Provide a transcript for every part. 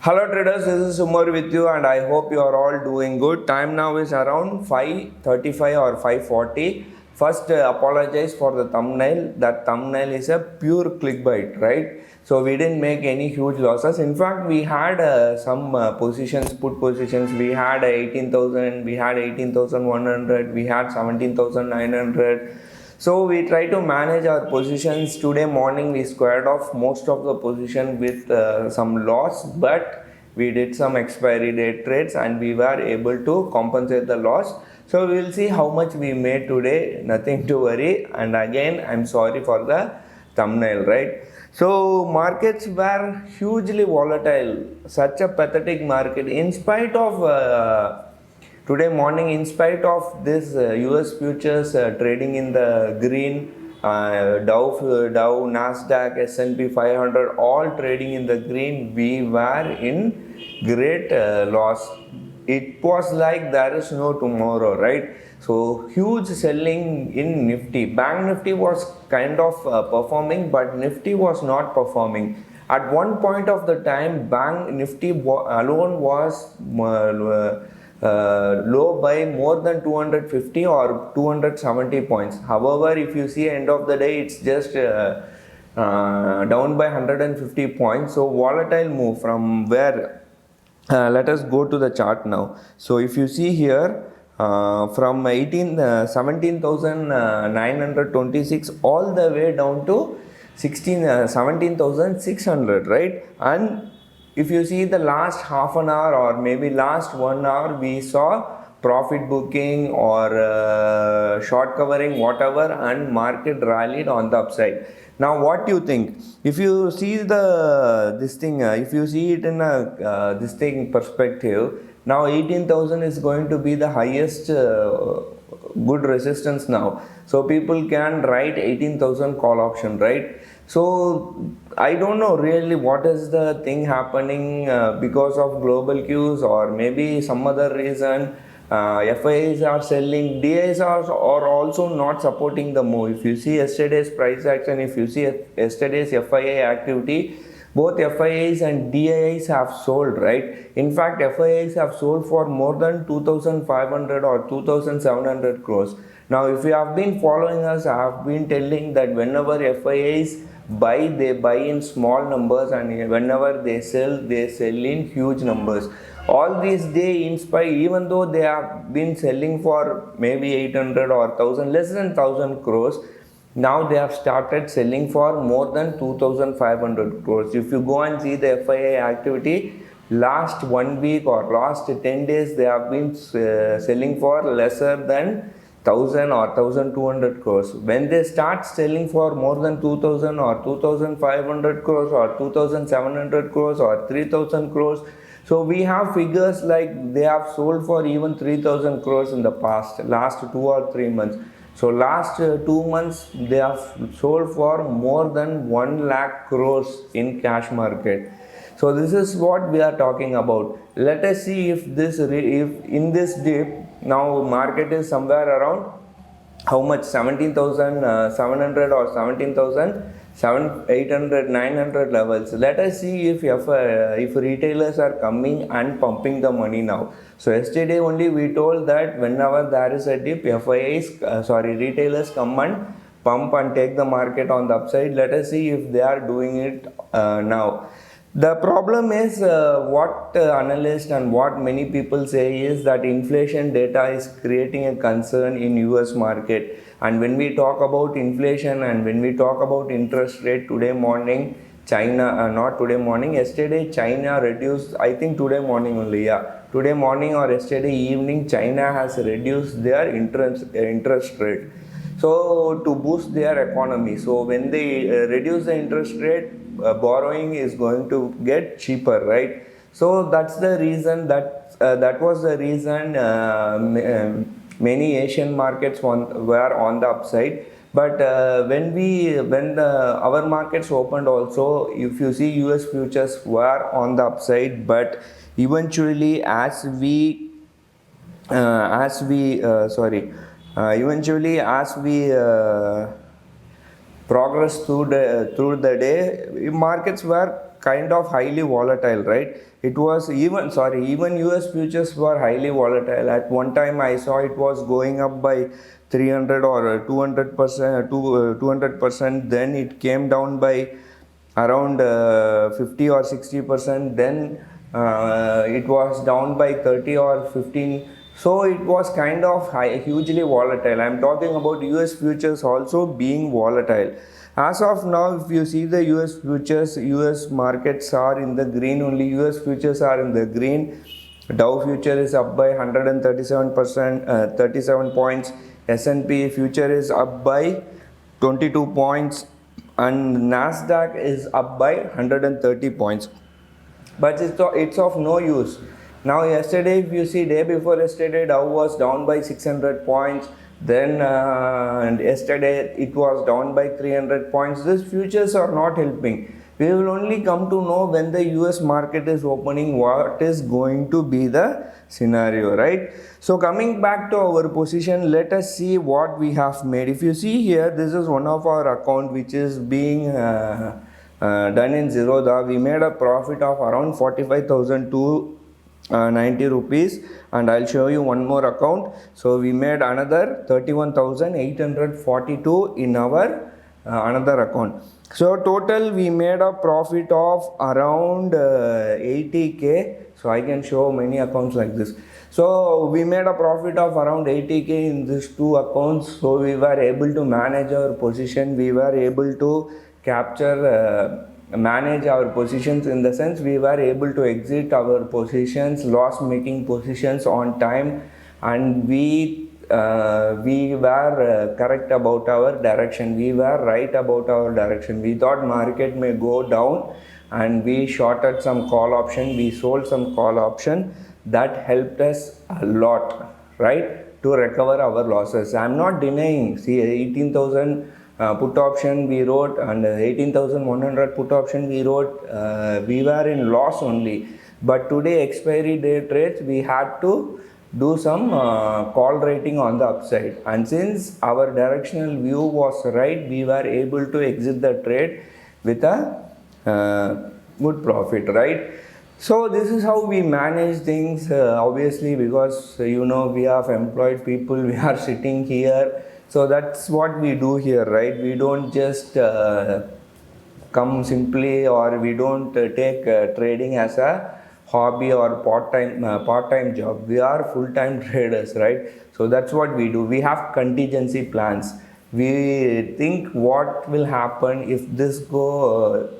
Hello traders, this is Umar with you and I hope you are all doing good. Time now is around 5:35 or 5:40. First, apologize for the thumbnail. That thumbnail is a pure clickbait, right? So we didn't make any huge losses. In fact, we had some positions, put positions. We had 18,000, we had 18,100, we had 17,900. So we try to manage our positions. Today morning we squared off most of the position with some loss, but we did some expiry date trades and we were able to compensate the loss. So we will see how much we made today. Nothing to worry. And again, I'm sorry for the thumbnail, right? So markets were hugely volatile. Such a pathetic market in spite of. Today morning, in spite of this US futures trading in the green, Dow, Nasdaq, S&P 500 all trading in the green, we were in great loss. It was like there is no tomorrow, right? So huge selling in Nifty. Bank Nifty was kind of performing, but Nifty was not performing. At one point of the time, Bank Nifty alone was low by more than 250 or 270 points. However, if you see end of the day, it's just down by 150 points. So volatile move from where. Let us go to the chart now. So if you see here, from 17,926 all the way down to 17,600, right? And if you see the last half an hour or maybe last 1 hour, we saw profit booking or short covering, whatever, and market rallied on the upside. Now, what do you think? If you see if you see it in a this thing perspective, now 18,000 is going to be the highest good resistance now. So people can write 18,000 call option, right? So I don't know really what is the thing happening because of global cues or maybe some other reason. FIAs are selling, DIs are also not supporting the move. If you see yesterday's price action, if you see yesterday's FIA activity, both FIAs and DIs have sold, right? In fact, FIAs have sold for more than 2,500 or 2,700 crores. Now, if you have been following us, I have been telling that whenever FIAs buy, they buy in small numbers, and whenever they sell in huge numbers. All these they inspire, even though they have been selling for maybe 800 or 1000, less than 1000 crores, now they have started selling for more than 2500 crores. If you go and see the FIA activity, last 1 week or last 10 days, they have been selling for lesser than 1000 or 1200 crores. When they start selling for more than 2000 or 2500 crores or 2700 crores or 3000 crores, so we have figures like they have sold for even 3000 crores in the last 2 or 3 months. So last 2 months they have sold for more than 1 lakh crores in cash market. So this is what we are talking about. Let us see if in this dip, now market is somewhere around how much, 17,700 or 17,800, 900 levels. Let us see if retailers are coming and pumping the money now. So yesterday only we told that whenever there is a dip, retailers come and pump and take the market on the upside. Let us see if they are doing it now. The problem is what analysts and what many people say is that inflation data is creating a concern in US market. And when we talk about inflation and when we talk about interest rate, today morning, yesterday China reduced, I think today morning only, today morning or yesterday evening, China has reduced their interest rate. So to boost their economy. So when they reduce the interest rate, borrowing is going to get cheaper, right? So that's the reason that was the reason many Asian markets were on the upside. But when our markets opened also, if you see US futures were on the upside, but eventually eventually as we progress through the day, markets were kind of highly volatile, right? It was even US futures were highly volatile. At one time I saw it was going up by 300 or 200%, 200%. Then it came down by around 50 or 60%. Then it was down by 30 or 15. So it was kind of hugely volatile. I'm talking about US futures also being volatile. As of now, if you see the US futures, US markets are in the green only. US futures are in the green. Dow future is up by 137%, 37 points. S&P future is up by 22 points, and Nasdaq is up by 130 points. But it's of no use. Now yesterday, if you see, day before yesterday, Dow was down by 600 points. Then and yesterday it was down by 300 points. These futures are not helping. We will only come to know when the US market is opening what is going to be the scenario, right? So coming back to our position, let us see what we have made. If you see here, this is one of our account which is being done in Zerodha. We made a profit of around 45,000 to 90 rupees, and I'll show you one more account. So we made another 31,842 in our another account. So total we made a profit of around 80k. So I can show many accounts like this. So we made a profit of around 80k in these two accounts. So we were able to manage our position. We were able to capture manage our positions, in the sense we were able to exit our positions, loss making positions on time, and we were correct about our direction. We were right about our direction. We thought market may go down, and we shorted some call option, we sold some call option. That helped us a lot, right, to recover our losses. I'm not denying. See, 18,000 put option we wrote, and 18,100 put option we wrote, we were in loss only. But today expiry day trades, we had to do some call rating on the upside, and since our directional view was right, we were able to exit the trade with a good profit, right? So this is how we manage things, obviously, because we have employed people, we are sitting here. So that's what we do here, right? We don't just come simply, or we don't take trading as a hobby or part-time job. We are full-time traders, right? So that's what we do. We have contingency plans. We think what will happen if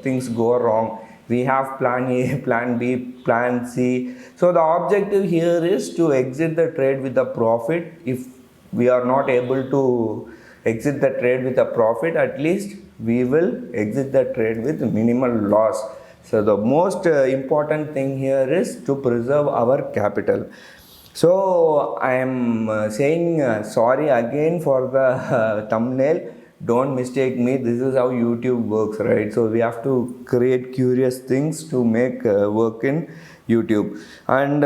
things go wrong. We have plan A, plan B, plan C. So the objective here is to exit the trade with a profit. If we are not able to exit the trade with a profit, at least we will exit the trade with minimal loss. So the most important thing here is to preserve our capital. So I am saying sorry again for the thumbnail. Don't mistake me. This is how YouTube works, right? So we have to create curious things to make work in YouTube. And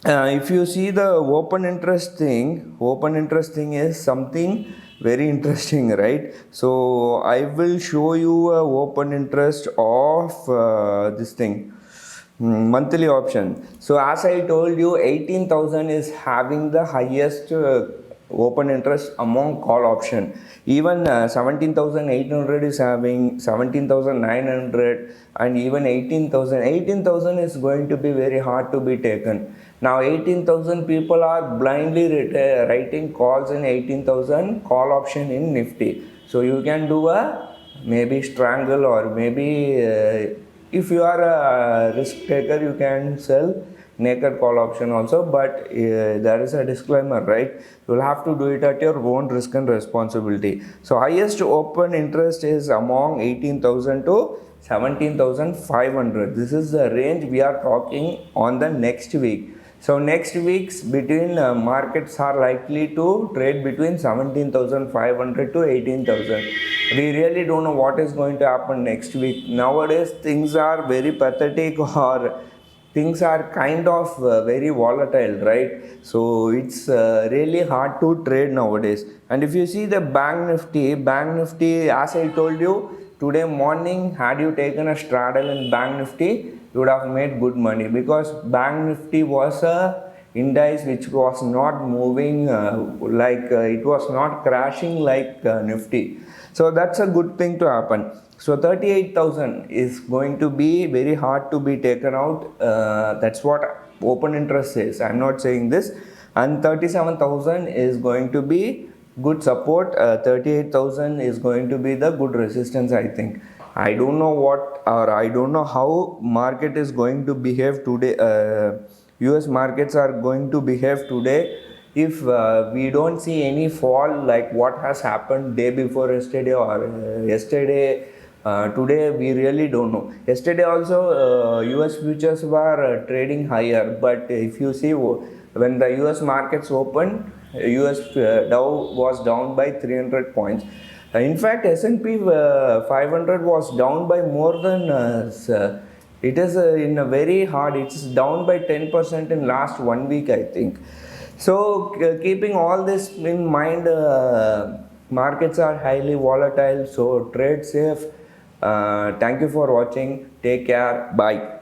if you see the open interest thing is something very interesting, right? So I will show you a open interest of this thing, monthly option. So as I told you, 18,000 is having the highest open interest among call option. Even 17,800 is having, 17,900, and even 18,000. 18,000 is going to be very hard to be taken. Now 18,000 people are blindly writing calls in 18,000 call option in Nifty. So you can do a maybe strangle, or maybe if you are a risk taker, you can sell naked call option also, but there is a disclaimer, right? You will have to do it at your own risk and responsibility. So highest open interest is among 18,000 to 17,500. This is the range we are talking on the next week. So next week's between markets are likely to trade between 17,500 to 18,000. We really don't know what is going to happen next week. Nowadays things are very pathetic, or things are kind of very volatile, right? So it's really hard to trade nowadays. And if you see the Bank Nifty, as I told you, today morning, had you taken a straddle in Bank Nifty, you would have made good money, because Bank Nifty was a index which was not moving it was not crashing like Nifty. So that's a good thing to happen. So 38,000 is going to be very hard to be taken out. That's what open interest says. I'm not saying this. And 37,000 is going to be good support. 38,000 is going to be the good resistance, I think. I don't know what, or I don't know how market is going to behave today. US markets are going to behave today if we don't see any fall like what has happened day before yesterday or yesterday. Today we really don't know. Yesterday also US futures were trading higher, but if you see when the US markets opened, US Dow was down by 300 points. In fact, S&P 500 was down by more than it is in a very hard. It's down by 10% in last 1 week, I think. So keeping all this in mind, markets are highly volatile. So trade safe. Thank you for watching. Take care. Bye.